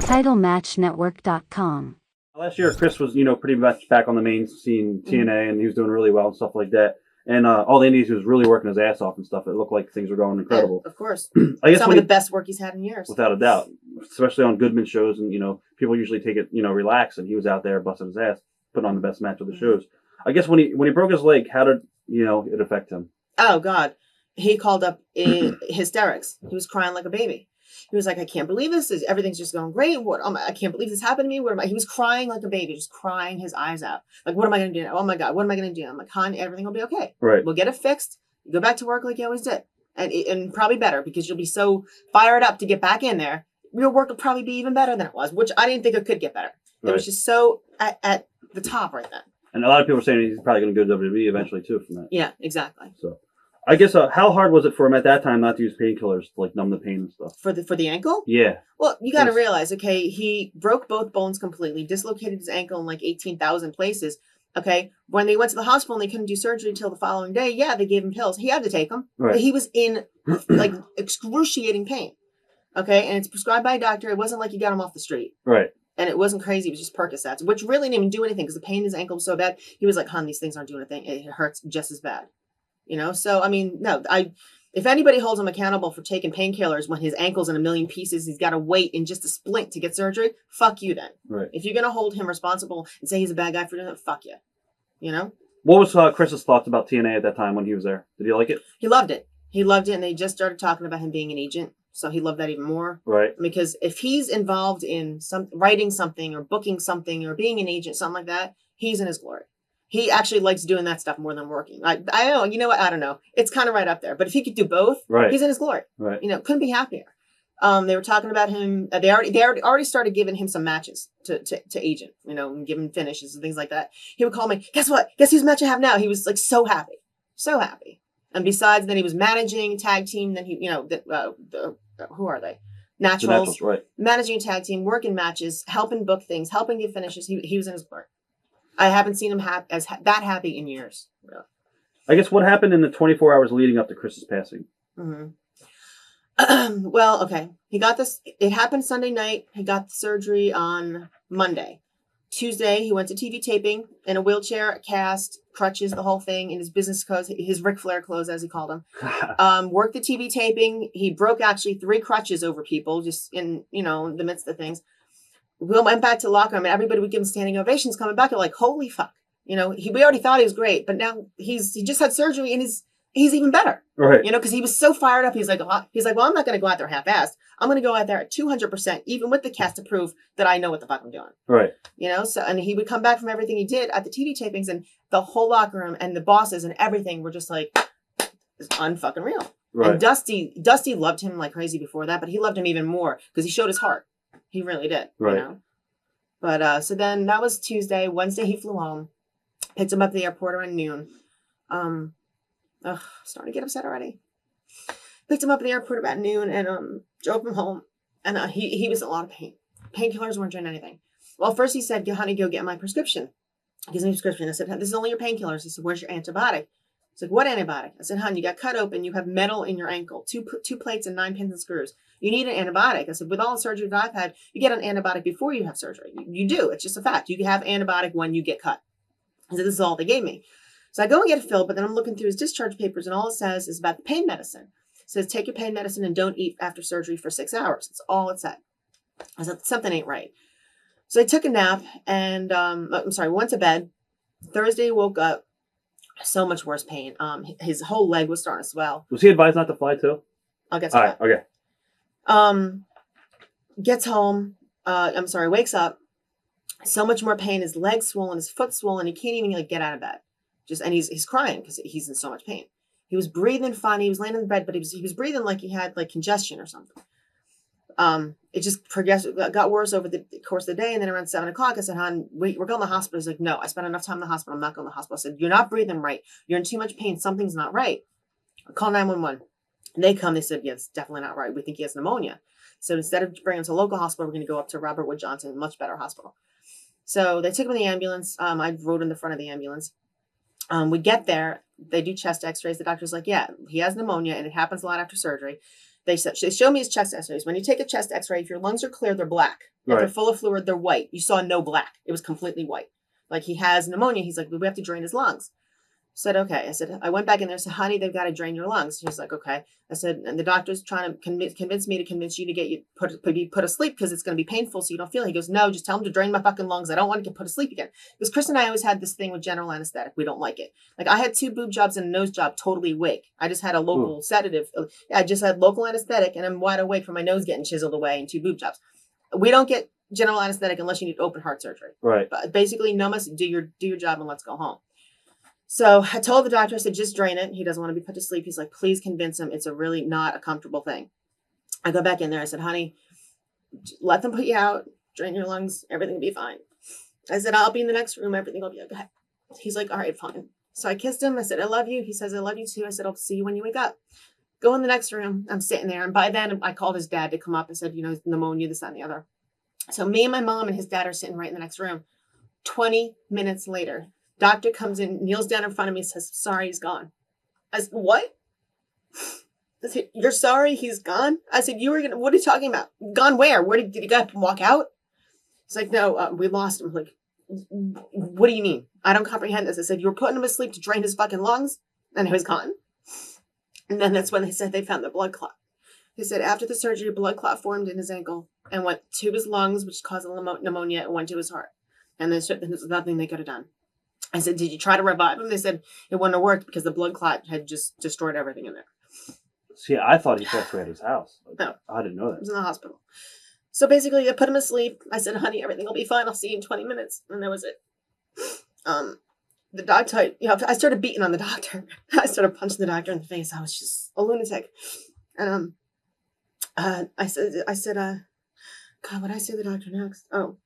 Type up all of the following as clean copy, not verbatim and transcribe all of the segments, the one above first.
TitleMatchNetwork.com. Last year, Chris was, pretty much back on the main scene, TNA, and he was doing really well and stuff like that. And all the indies, he was really working his ass off and stuff. It looked like things were going incredible. Of course. I guess some of the best work he's had in years. Without a doubt. Especially on Goodman shows. And, people usually take it, relax. And he was out there busting his ass, putting on the best match of the shows. I guess when he broke his leg, how did, it affect him? Oh, God. He called up in hysterics. He was crying like a baby. He was like, I can't believe this. Everything's just going great. I can't believe this happened to me. He was crying like a baby, just crying his eyes out. Like, what am I going to do now? Oh, my God, what am I going to do? I'm like, hon, everything will be okay. Right. We'll get it fixed. Go back to work like you always did. And probably better because you'll be so fired up to get back in there. Your work will probably be even better than it was, which I didn't think it could get better. Right. It was just so at the top right then. And a lot of people are saying he's probably going to go to WWE eventually, too, from that. Yeah, exactly. So, I guess how hard was it for him at that time not to use painkillers to like numb the pain and stuff? For the ankle? Yeah. Well, you got to realize, okay, he broke both bones completely, dislocated his ankle in like 18,000 places. Okay, when they went to the hospital and they couldn't do surgery until the following day, yeah, they gave him pills. He had to take them. Right. But he was in like excruciating pain. Okay, and it's prescribed by a doctor. It wasn't like you got him off the street. Right. And it wasn't crazy. It was just Percocets, which really didn't even do anything because the pain in his ankle was so bad. He was like, hon, these things aren't doing a thing. It hurts just as bad. So, I mean, no, if anybody holds him accountable for taking painkillers when his ankle's in a million pieces, he's got to wait in just a splint to get surgery, fuck you then. Right. If you're going to hold him responsible and say he's a bad guy for doing it, fuck you. What was Chris's thoughts about TNA at that time when he was there? Did he like it? He loved it. And they just started talking about him being an agent. So he loved that even more. Right. Because if he's involved in writing something or booking something or being an agent, something like that, he's in his glory. He actually likes doing that stuff more than working. I don't know. You know what? I don't know. It's kind of right up there. But if he could do both, right. He's in his glory. Right. Couldn't be happier. They were talking about him. They already started giving him some matches to agent, and giving finishes and things like that. He would call me, guess what? Guess whose match I have now? He was like so happy. So happy. And besides, then he was managing tag team. Then he, who are they? Naturals, right. Managing a tag team, working matches, helping book things, helping give finishes. He was in his glory. I haven't seen him that happy in years. Really. I guess what happened in the 24 hours leading up to Chris's passing? Mm-hmm. Well, okay. He got this. It happened Sunday night. He got the surgery on Monday. Tuesday, he went to TV taping in a wheelchair, cast, crutches, the whole thing, in his business clothes, his Ric Flair clothes, as he called them. Worked the TV taping. He broke actually 3 crutches over people just in, the midst of things. We went back to the locker room and everybody would give him standing ovations coming back. You're like, holy fuck. We already thought he was great, but now he just had surgery and he's even better. Right. Because he was so fired up. He's like, well, I'm not going to go out there half-assed. I'm going to go out there at 200%, even with the cast to prove that I know what the fuck I'm doing. Right. So, and he would come back from everything he did at the TV tapings and the whole locker room and the bosses and everything were just like, it's unfucking real. Right. And Dusty loved him like crazy before that, but he loved him even more because he showed his heart. He really did. Right. But so then that was Tuesday. Wednesday he flew home, picked him up at the airport around noon. Starting to get upset already. Picked him up at the airport about noon and drove him home. And he was in a lot of pain. Painkillers weren't doing anything. Well, first he said, honey, go get my prescription. He gives me a prescription. I said, this is only your painkillers. He said, where's your antibiotic? He's like, what antibiotic? I said, hon, you got cut open. You have metal in your ankle. Two plates and 9 pins and screws. You need an antibiotic. I said, with all the surgery that I've had, you get an antibiotic before you have surgery. You do. It's just a fact. You can have antibiotic when you get cut. He said, this is all they gave me. So I go and get it filled, but then I'm looking through his discharge papers and all it says is about the pain medicine. It says, take your pain medicine and don't eat after surgery for 6 hours. That's all it said. I said, something ain't right. So I took a nap and, went to bed. Thursday, woke up, so much worse pain. His whole leg was starting to swell. Was he advised not to fly too? I'll get to that. Okay. Gets home. Wakes up. So much more pain. His legs swollen, his foot swollen. He can't even get out of bed. And he's crying because he's in so much pain. He was breathing fine. He was laying in the bed, but he was breathing like he had like congestion or something. It just got worse over the course of the day. And then around 7 o'clock, I said, hon, wait, we're going to the hospital. He's like, no, I spent enough time in the hospital. I'm not going to the hospital. I said, you're not breathing right. You're in too much pain. Something's not right. I call 911. And they come. They said, yeah, it's definitely not right. We think he has pneumonia. So instead of bringing him to a local hospital, we're going to go up to Robert Wood Johnson, a much better hospital. So they took him in the ambulance. I rode in the front of the ambulance. We get there. They do chest x-rays. The doctor's like, yeah, he has pneumonia and it happens a lot after surgery. They showed me his chest x-rays. When you take a chest x-ray, if your lungs are clear, they're black. If they're Right. full of fluid, they're white. You saw no black. It was completely white. Like he has pneumonia. He's like, we have to drain his lungs. I said, okay. I said, I went back in there and said, honey, they've got to drain your lungs. She's like, okay. I said, and the doctor's trying to convince me to convince you to get you put asleep because it's going to be painful so you don't feel it. He goes, no, just tell him to drain my fucking lungs. I don't want to get put asleep again. Because Chris and I always had this thing with general anesthetic. We don't like it. Like I had 2 boob jobs and a nose job totally awake. I just had a local sedative. I just had local anesthetic and I'm wide awake from my nose getting chiseled away and 2 boob jobs. We don't get general anesthetic unless you need open heart surgery. Right. But basically, no must do your job and let's go home. So I told the doctor, I said, just drain it. He doesn't want to be put to sleep. He's like, please convince him. It's a really not a comfortable thing. I go back in there. I said, honey, let them put you out, drain your lungs. Everything will be fine. I said, I'll be in the next room. Everything will be okay. He's like, all right, fine. So I kissed him. I said, I love you. He says, I love you too. I said, I'll see you when you wake up. Go in the next room. I'm sitting there. And by then I called his dad to come up. I said, pneumonia, this, that, and the other. So me and my mom and his dad are sitting right in the next room. 20 minutes later, doctor comes in, kneels down in front of me, says, sorry, he's gone. I said, what? I said, you're sorry he's gone? I said, what are you talking about? Gone where? Did he get up and walk out? He's like, no, we lost him. I'm like, what do you mean? I don't comprehend this. I said, you were putting him to sleep to drain his fucking lungs? And he was gone. And then that's when they said they found the blood clot. They said after the surgery, a blood clot formed in his ankle and went to his lungs, which caused pneumonia, and went to his heart. And there was nothing they could have done. I said, did you try to revive him? They said it wouldn't have worked because the blood clot had just destroyed everything in there. See, I thought he passed away at his house. No. I didn't know He that. was in the hospital. So basically, I put him to sleep. I said, honey, everything will be fine. I'll see you in 20 minutes. And that was it. The doctor, I started beating on the doctor. I started punching the doctor in the face. I was just a lunatic. And I said, God, what did I say to the doctor next? Oh,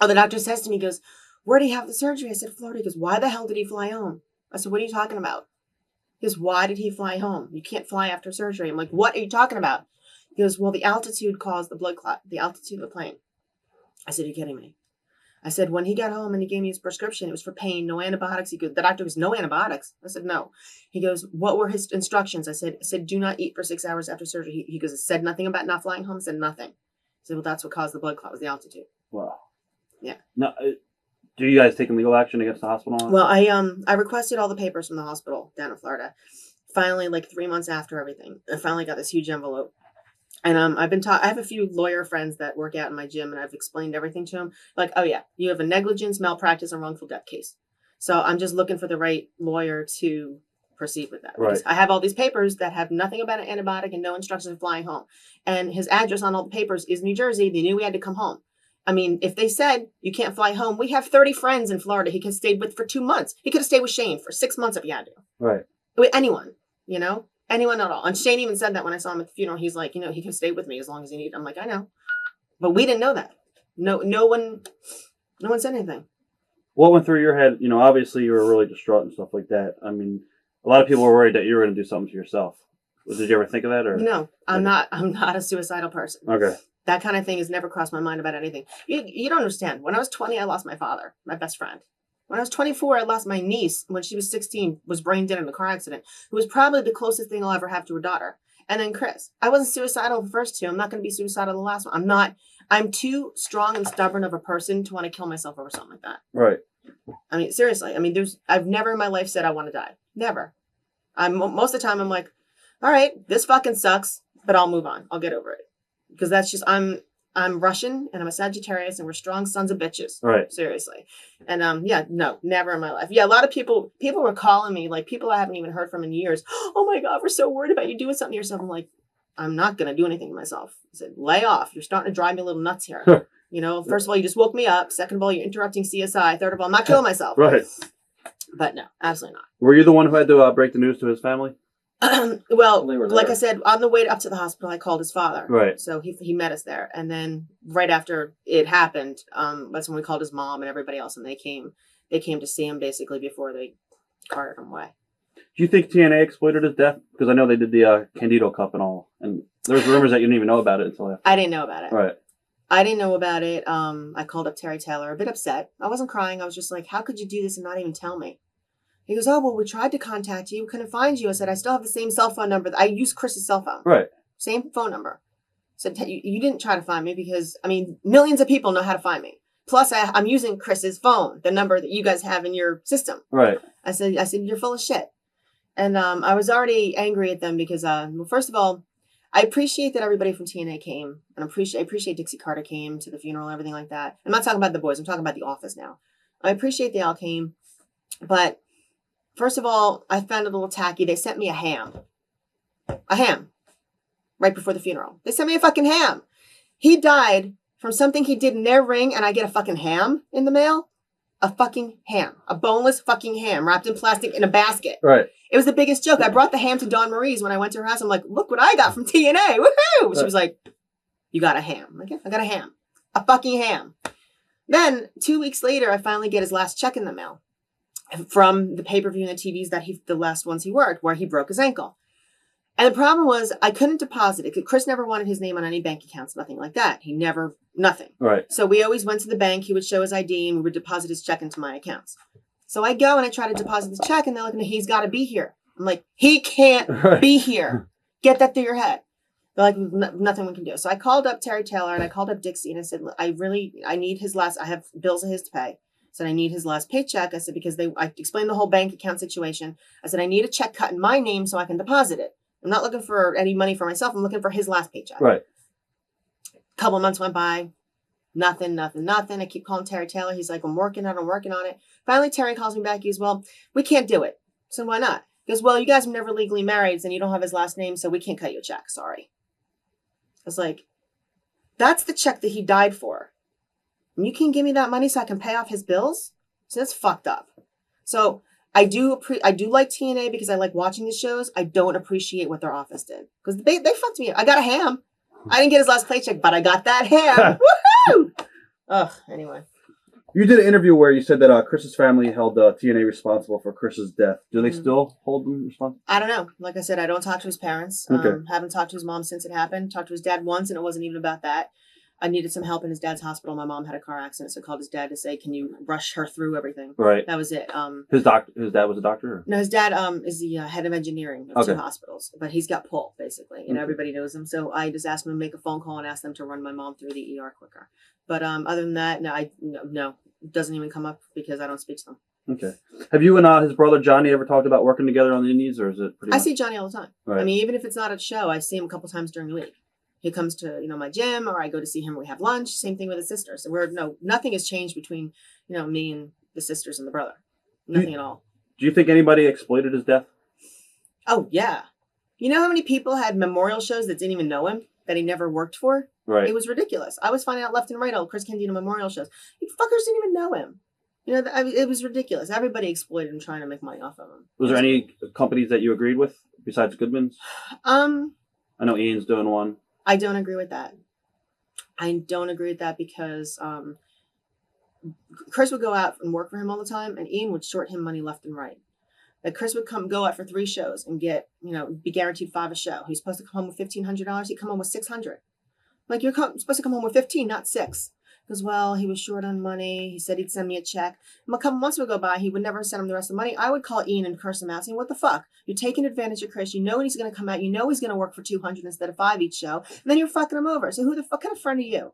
the doctor says to me, he goes, where did he have the surgery? I said, Florida. He goes, why the hell did he fly home? I said, what are you talking about? He goes, why did he fly home? You can't fly after surgery. I'm like, what are you talking about? He goes, well, the altitude caused the blood clot, the altitude of the plane. I said, you're kidding me. I said, when he got home and he gave me his prescription, it was for pain, no antibiotics. He goes, the doctor goes, no antibiotics. I said, no. He goes, what were his instructions? I said, do not eat for 6 hours after surgery. He goes, it said nothing about not flying home, said nothing. I said, well, that's what caused the blood clot, was the altitude. Wow. Yeah. No, do you guys take legal action against the hospital? Well, I requested all the papers from the hospital down in Florida. Finally, like 3 months after everything, I finally got this huge envelope. And I have a few lawyer friends that work out in my gym, and I've explained everything to them. Like, oh yeah, you have a negligence, malpractice, and wrongful death case. So I'm just looking for the right lawyer to proceed with that. Right. Because I have all these papers that have nothing about an antibiotic and no instructions of flying home. And his address on all the papers is New Jersey. They knew we had to come home. I mean, if they said you can't fly home, we have 30 friends in Florida he could have stayed with for 2 months. He could have stayed with Shane for 6 months if he had to. Right. With anyone, anyone at all. And Shane even said that when I saw him at the funeral. He's like, he can stay with me as long as he needs. I'm like, I know. But we didn't know that. No one said anything. What went through your head? Obviously you were really distraught and stuff like that. I mean, a lot of people were worried that you were going to do something to yourself. Did you ever think of that? Or no, I'm not a suicidal person. Okay. That kind of thing has never crossed my mind about anything. You don't understand. When I was 20, I lost my father, my best friend. When I was 24, I lost my niece when she was 16, was brain dead in a car accident, who was probably the closest thing I'll ever have to a daughter. And then Chris. I wasn't suicidal the first 2. I'm not going to be suicidal the last one. I'm too strong and stubborn of a person to want to kill myself over something like that. Right. I mean, seriously. I mean, I've never in my life said I want to die. Never. Most of the time I'm like, all right, this fucking sucks, but I'll move on. I'll get over it. Because that's just, I'm Russian and I'm a Sagittarius and we're strong sons of bitches. Right. Seriously. And no, never in my life. Yeah, a lot of people were calling me, like people I haven't even heard from in years. Oh my God, we're so worried about you doing something to yourself. I'm like, I'm not going to do anything to myself. I said, lay off. You're starting to drive me a little nuts here. First of all, you just woke me up. Second of all, you're interrupting CSI. Third of all, I'm not killing myself. Right. But no, absolutely not. Were you the one who had to break the news to his family? Well, They were like there. I said, on the way up to the hospital, I called his father. Right. So he met us there. And then right after it happened, that's when we called his mom and everybody else. And they came to see him basically before they carted him away. Do you think TNA exploited his death? Because I know they did the Candido Cup and all. And there's rumors that you didn't even know about it until after. I didn't know about it. Right. I didn't know about it. I called up Terry Taylor, a bit upset. I wasn't crying. I was just like, how could you do this and not even tell me? He goes, oh, well, we tried to contact you. We couldn't find you. I said, I still have the same cell phone number. I used Chris's cell phone. Right. same phone number. Said, you didn't try to find me because, I mean, millions of people know how to find me. Plus, I'm using Chris's phone, the number that you guys have in your system. Right. I said, you're full of shit. And I was already angry at them because, well, first of all, I appreciate that everybody from TNA came. And I appreciate Dixie Carter came to the funeral and everything like that. I'm not talking about the boys. I'm talking about the office now. I appreciate they all came. But first of all, I found it a little tacky. They sent me a ham. A ham. Right before the funeral. They sent me a fucking ham. He died from something he did in their ring, and I get a fucking ham in the mail? A fucking ham. A boneless fucking ham wrapped in plastic in a basket. Right. It was the biggest joke. I brought the ham to Dawn Marie's when I went to her house. I'm like, look what I got from TNA. Woohoo! She was like, you got a ham. I'm like, yeah, I got a ham. A fucking ham. Then 2 weeks later, I finally get his last check in the mail from the pay-per-view and the TVs that the last ones he worked, where he broke his ankle. And the problem was I couldn't deposit it. Chris never wanted his name on any bank accounts, nothing like that. Nothing. Right. So we always went to the bank. He would show his ID and we would deposit his check into my accounts. So I go and I try to deposit the check and they're like, he's got to be here. I'm like, he can't be here. Get that through your head. They're like, nothing we can do. So I called up Terry Taylor and I called up Dixie and I said, I need his last, I have bills of his to pay. I said, I need his last paycheck. I said, because I explained the whole bank account situation. I said, I need a check cut in my name so I can deposit it. I'm not looking for any money for myself. I'm looking for his last paycheck. Right. A couple of months went by. Nothing. I keep calling Terry Taylor. He's like, I'm working on it. Finally, Terry calls me back. He goes, well, we can't do it. So why not? He goes, well, you guys were never legally married and you don't have his last name, so we can't cut you a check. Sorry. I was like, that's the check that he died for. And you can give me that money so I can pay off his bills? So that's fucked up. So I do like TNA because I like watching the shows. I don't appreciate what their office did because they fucked me up. I got a ham. I didn't get his last paycheck, but I got that ham. Woohoo! Ugh. Anyway, you did an interview where you said that Chris's family held TNA responsible for Chris's death. Do they still hold them responsible? I don't know. Like I said, I don't talk to his parents. Okay. Haven't talked to his mom since it happened. Talked to his dad once, and it wasn't even about that. I needed some help in his dad's hospital. My mom had a car accident, so I called his dad to say, "Can you rush her through everything?" Right. That was it. His dad was a doctor? Or? No, his dad is the head of engineering of two hospitals, but he's got pull basically. You know, everybody knows him. So I just asked him to make a phone call and ask them to run my mom through the ER quicker. But other than that, no, it doesn't even come up because I don't speak to them. Okay. Have you and his brother Johnny ever talked about working together on the Indies, or is it pretty? I see Johnny all the time. Right. I mean, even if it's not at a show, I see him a couple times during the week. He comes to, my gym, or I go to see him. We have lunch. Same thing with his sister. So nothing has changed between, me and the sisters and the brother. Nothing at all. Do you think anybody exploited his death? Oh, yeah. You know how many people had memorial shows that didn't even know him, that he never worked for? Right. It was ridiculous. I was finding out left and right, Chris Candido memorial shows. You fuckers didn't even know him. It was ridiculous. Everybody exploited him trying to make money off of him. Was there any companies that you agreed with besides Goodman's? I know Ian's doing one. I don't agree with that. Because Chris would go out and work for him all the time, and Ian would short him money left and right. Like Chris would go out for 3 shows and get, be guaranteed 5 a show. He's supposed to come home with $1,500. He'd come home with $600. Like, you're supposed to come home with 15, not 6. Because, well, he was short on money. He said he'd send me a check. And a couple months would go by. He would never send him the rest of the money. I would call Ian and curse him out, saying, what the fuck? You're taking advantage of Chris. You know he's going to come out. You know he's going to work for 200 instead of 5 each show. And then you're fucking him over. So who the fuck kind of friend are you?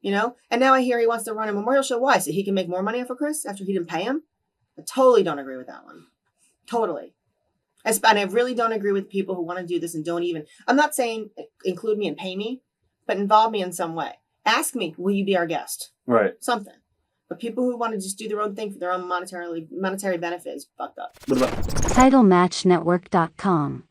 And now I hear he wants to run a memorial show. Why? So he can make more money off of Chris after he didn't pay him? I totally don't agree with that one. Totally. And I really don't agree with people who want to do this and don't even, I'm not saying include me and pay me, but involve me in some way. Ask me, will you be our guest? Right. Something. But people who want to just do their own thing for their own monetary benefit is fucked up. What about TitleMatchNetwork.com